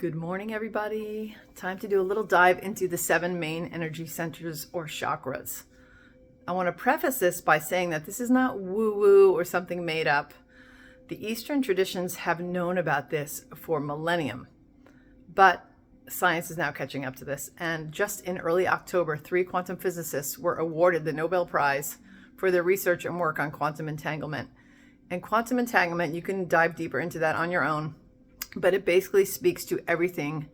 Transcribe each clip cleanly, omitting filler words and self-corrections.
Good morning, everybody. Time to do a little dive into the 7 main energy centers or chakras. I want to preface this by saying that this is not woo-woo or something made up. The Eastern traditions have known about this for millennium, but science is now catching up to this. And just in early October, 3 quantum physicists were awarded the Nobel Prize for their research and work on quantum entanglement. And quantum entanglement, you can dive deeper into that on your own, but it basically speaks to everything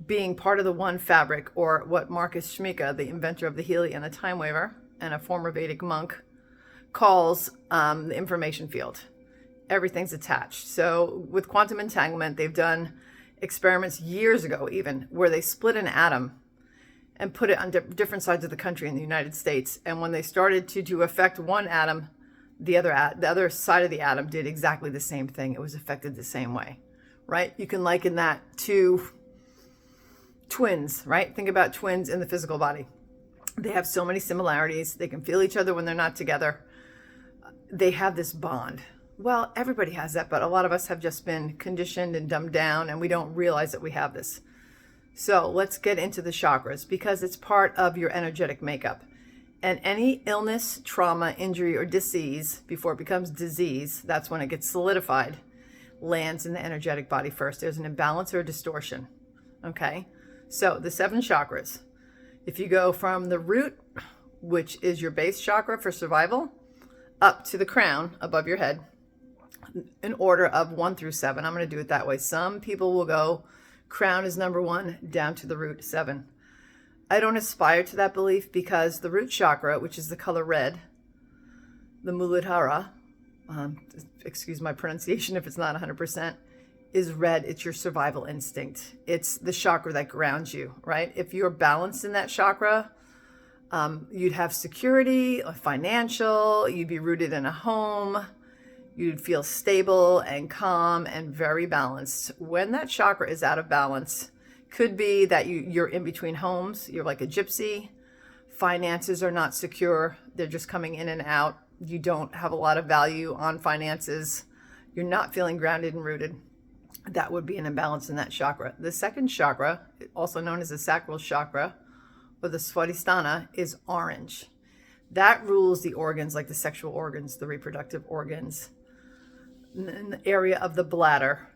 being part of the one fabric, or what Marcus Schmicke, the inventor of the Healy and the time waver and a former Vedic monk, calls the information field. Everything's attached. So with quantum entanglement, they've done experiments years ago even where they split an atom and put it on different sides of the country in the United States. And when they started to affect one atom, the other side of the atom did exactly the same thing. It was affected the same way. Right? You can liken that to twins, right? Think about twins in the physical body. They have so many similarities. They can feel each other when they're not together. They have this bond. Well, everybody has that, but a lot of us have just been conditioned and dumbed down, and we don't realize that we have this. So let's get into the chakras, because it's part of your energetic makeup. And any illness, trauma, injury, or disease, before it becomes disease, that's when it gets solidified, lands in the energetic body first. There's an imbalance or a distortion. Okay, so the 7 chakras, if you go from the root, which is your base chakra for survival, up to the crown above your head, in order of 1 through 7. I'm going to do it that way. Some people will go crown is number 1 down to the root 7. I don't aspire to that belief, because the root chakra, which is the color red, the Muladhara, excuse my pronunciation if it's not 100%, is red. It's your survival instinct. It's the chakra that grounds you, right? If you're balanced in that chakra, you'd have security, financial, you'd be rooted in a home, you'd feel stable and calm and very balanced. When that chakra is out of balance, could be that you're in between homes, you're like a gypsy, finances are not secure, they're just coming in and out. You don't have a lot of value on finances. You're not feeling grounded and rooted. That would be an imbalance in that chakra. The second chakra, also known as the sacral chakra or the Svadhisthana, is orange. That rules the organs, like the sexual organs, the reproductive organs, in the area of the bladder.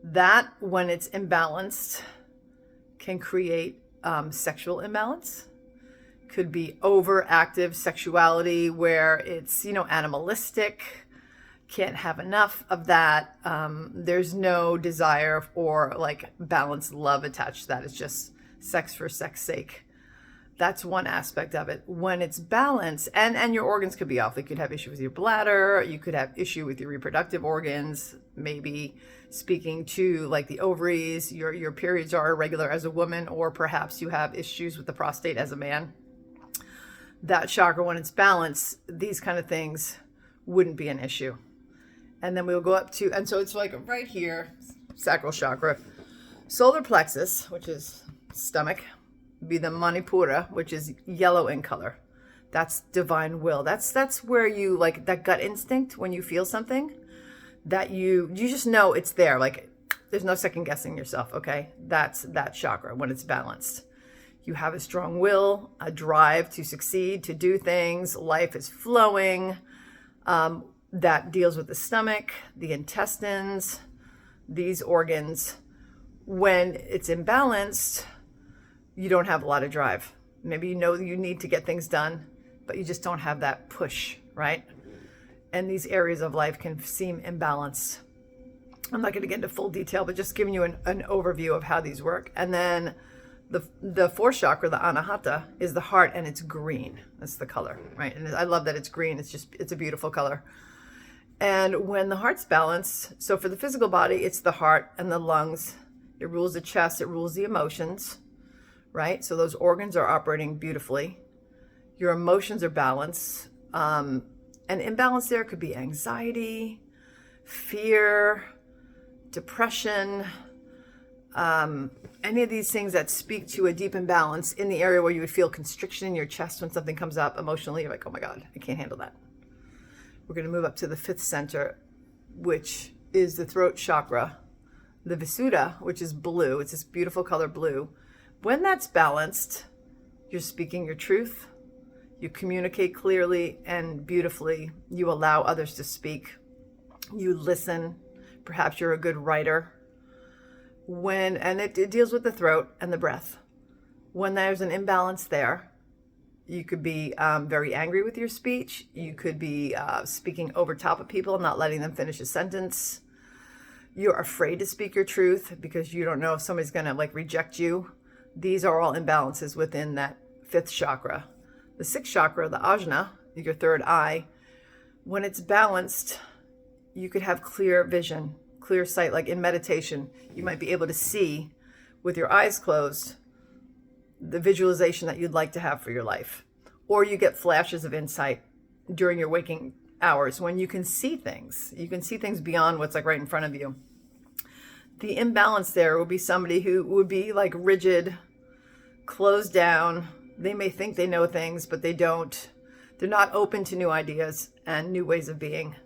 That, when it's imbalanced, can create sexual imbalance. Could be overactive sexuality where it's, animalistic, can't have enough of that. There's no desire or like balanced love attached to that. It's just sex for sex sake. That's one aspect of it. When it's balanced, and your organs could be off. You could have issue with your bladder. You could have issue with your reproductive organs, maybe speaking to like the ovaries. Your periods are irregular as a woman, or perhaps you have issues with the prostate as a man. That chakra, when it's balanced, these kind of things wouldn't be an issue. And then we'll go up to, and so it's like right here, sacral chakra, solar plexus, which is stomach, be the Manipura, which is yellow in color. That's divine will. That's where you, like, that gut instinct when you feel something that you just know it's there. Like, there's no second guessing yourself. Okay, that's that chakra when it's balanced. You have a strong will, a drive to succeed, to do things. Life is flowing. That deals with the stomach, the intestines, these organs. When it's imbalanced, you don't have a lot of drive. Maybe you know you need to get things done, but you just don't have that push, right? And these areas of life can seem imbalanced. I'm not going to get into full detail, but just giving you an overview of how these work. And then the 4th chakra, the Anahata, is the heart, and it's green. That's the color, right? And I love that it's green. It's a beautiful color. And when the heart's balanced, so for the physical body, it's the heart and the lungs. It rules the chest. It rules the emotions, right? So those organs are operating beautifully. Your emotions are balanced. An imbalance there could be anxiety, fear, depression, any of these things that speak to a deep imbalance in the area where you would feel constriction in your chest when something comes up emotionally. You're like, oh my God, I can't handle that. We're going to move up to the 5th center, which is the throat chakra, the Visuddha, which is blue, it's this beautiful color blue. When that's balanced, you're speaking your truth, you communicate clearly and beautifully, you allow others to speak, you listen, perhaps you're a good writer. And it deals with the throat and the breath. When there's an imbalance there, you could be very angry with your speech. You could be speaking over top of people, not letting them finish a sentence. You're afraid to speak your truth because you don't know if somebody's going to reject you. These are all imbalances within that fifth chakra. The sixth chakra, the ajna, your third eye, when it's balanced, you could have clear vision, clear sight. Like in meditation, you might be able to see with your eyes closed the visualization that you'd like to have for your life. Or you get flashes of insight during your waking hours when you can see things. You can see things beyond what's right in front of you. The imbalance there would be somebody who would be rigid, closed down. They may think they know things, but they don't. They're not open to new ideas and new ways of being.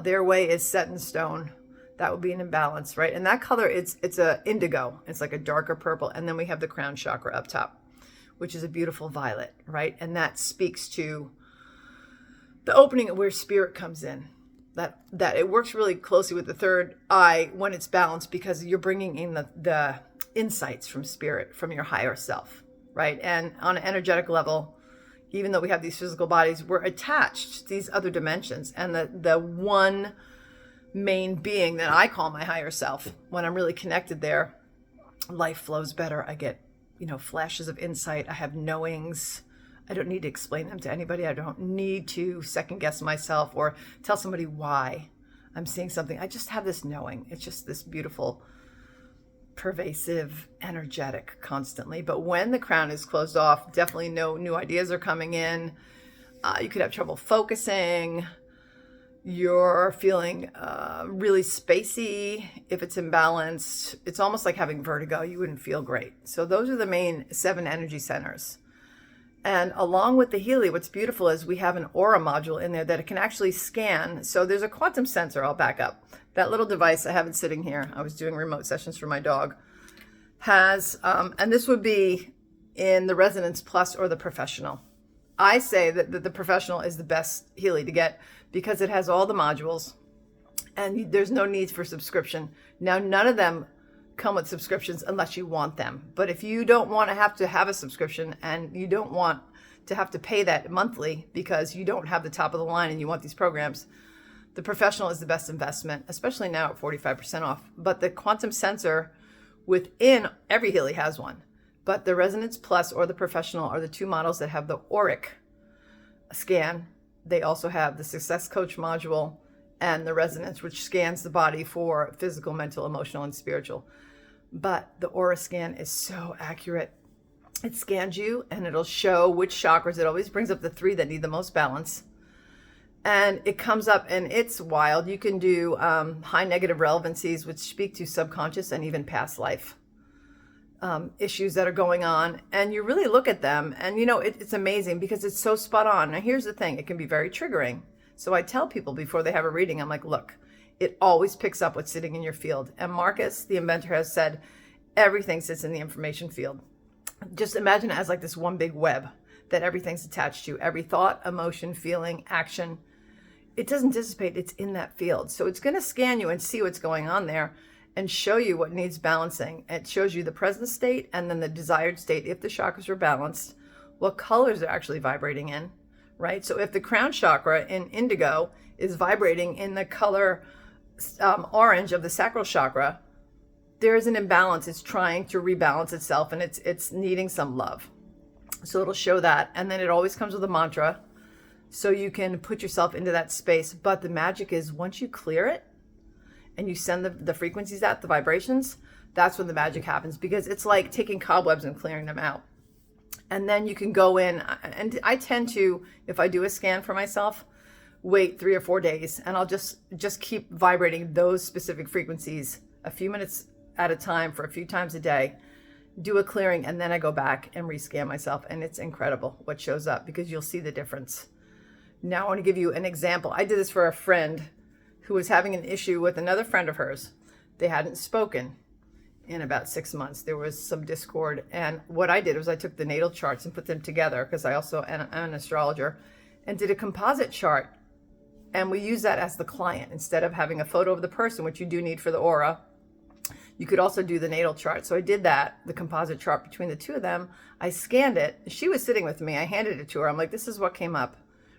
Their way is set in stone. That would be an imbalance, right? And that color, it's a indigo. It's like a darker purple. And then we have the crown chakra up top, which is a beautiful violet, right? And that speaks to the opening where spirit comes in. That it works really closely with the third eye when it's balanced, because you're bringing in the insights from spirit, from your higher self, right? And on an energetic level, even though we have these physical bodies, we're attached to these other dimensions. And the one main being that I call my higher self, when I'm really connected there, life flows better. I get, flashes of insight. I have knowings. I don't need to explain them to anybody. I don't need to second guess myself or tell somebody why I'm seeing something. I just have this knowing. It's just this beautiful, pervasive, energetic constantly. But when the crown is closed off, definitely no new ideas are coming in. You could have trouble focusing. You're feeling really spacey. If it's imbalanced, it's almost like having vertigo. You wouldn't feel great. So those are the main 7 energy centers. And along with the Healy, what's beautiful is we have an aura module in there that it can actually scan. So there's a quantum sensor. I'll back up. That little device, I have it sitting here. I was doing remote sessions for my dog. Has, and this would be in the Resonance Plus or the Professional. I say that the Professional is the best Healy to get because it has all the modules and there's no need for subscription. Now, none of them come with subscriptions unless you want them. But if you don't want to have a subscription and you don't want to have to pay that monthly because you don't have the top of the line and you want these programs, the Professional is the best investment, especially now at 45% off. But the quantum sensor within every Healy has one. But the Resonance Plus or the Professional are the 2 models that have the auric scan. They also have the Success Coach module and the Resonance, which scans the body for physical, mental, emotional, and spiritual. But the aura scan is so accurate. It scans you and it'll show which chakras. It always brings up the 3 that need the most balance. And it comes up and it's wild. You can do high negative relevancies, which speak to subconscious and even past life issues that are going on. And you really look at them and, it's amazing because it's so spot on. Now, here's the thing. It can be very triggering. So I tell people before they have a reading, I'm like, look, it always picks up what's sitting in your field. And Marcus, the inventor, has said everything sits in the information field. Just imagine it as this one big web that everything's attached to. Every thought, emotion, feeling, action. It doesn't dissipate. It's in that field. So it's going to scan you and see what's going on there and show you what needs balancing. It shows you the present state and then the desired state. If the chakras are balanced, what colors are actually vibrating in, right? So if the crown chakra in indigo is vibrating in the color orange of the sacral chakra, there is an imbalance. It's trying to rebalance itself and it's needing some love. So it'll show that. And then it always comes with a mantra. So you can put yourself into that space. But the magic is once you clear it and you send the frequencies out, the vibrations, that's when the magic happens, because it's like taking cobwebs and clearing them out. And then you can go in, and I tend to, if I do a scan for myself, wait 3 or 4 days, and I'll just keep vibrating those specific frequencies a few minutes at a time for a few times a day, do a clearing, and then I go back and rescan myself. And it's incredible what shows up because you'll see the difference. Now I want to give you an example. I did this for a friend who was having an issue with another friend of hers. They hadn't spoken in about 6 months. There was some discord. And what I did was I took the natal charts and put them together, because I also am an astrologer, and did a composite chart. And we use that as the client instead of having a photo of the person, which you do need for the aura. You could also do the natal chart. So I did that, the composite chart between the two of them. I scanned it. She was sitting with me. I handed it to her. I'm like, this is what came up.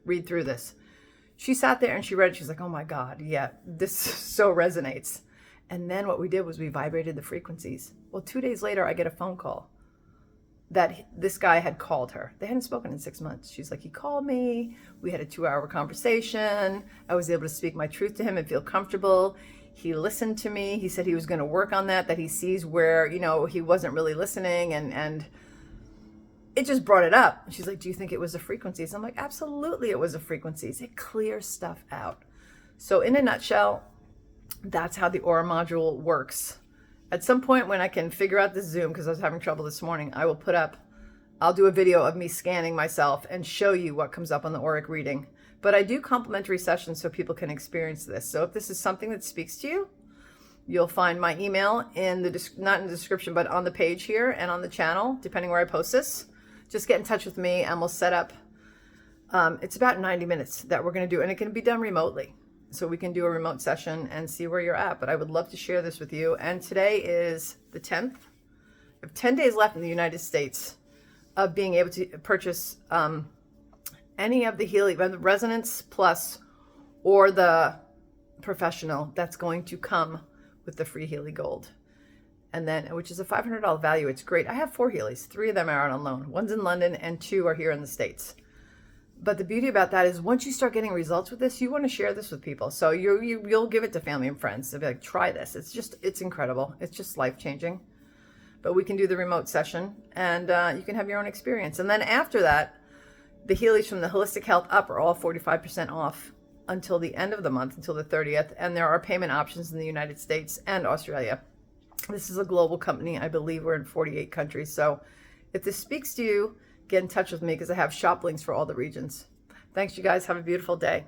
Read through this. She sat there and she read it. She's like, oh my God, yeah, this so resonates. And then what we did was we vibrated the frequencies. Well, 2 days later, I get a phone call that this guy had called her. They hadn't spoken in 6 months. She's like, he called me. We had a 2-hour conversation. I was able to speak my truth to him and feel comfortable. He listened to me. He said he was going to work on that he sees where, he wasn't really listening. And it just brought it up. She's like, do you think it was the frequencies? I'm like, absolutely it was the frequencies. It clears stuff out. So in a nutshell, that's how the aura module works. At some point when I can figure out this Zoom, because I was having trouble this morning, I'll do a video of me scanning myself and show you what comes up on the auric reading. But I do complimentary sessions so people can experience this. So if this is something that speaks to you, you'll find my email not in the description, but on the page here and on the channel, depending where I post this. Just get in touch with me and we'll set up, it's about 90 minutes that we're going to do, and it can be done remotely. So we can do a remote session and see where you're at. But I would love to share this with you. And today is the 10th. I have 10 days left in the United States of being able to purchase any of the Healy, the Resonance Plus or the Professional, that's going to come with the free Healy Gold. And then, which is a $500 value. It's great. I have 4 Healys. 3 of them are out on loan. 1's in London and 2 are here in the States. But the beauty about that is once you start getting results with this, you want to share this with people. So you'll give it to family and friends. They'll be like, try this. It's incredible. It's just life-changing. But we can do the remote session and you can have your own experience. And then after that, the Healys from the Holistic Health Up are all 45% off until the end of the month, until the 30th. And there are payment options in the United States and Australia. This is a global company. I believe we're in 48 countries. So if this speaks to you, get in touch with me because I have shop links for all the regions. Thanks, you guys. Have a beautiful day.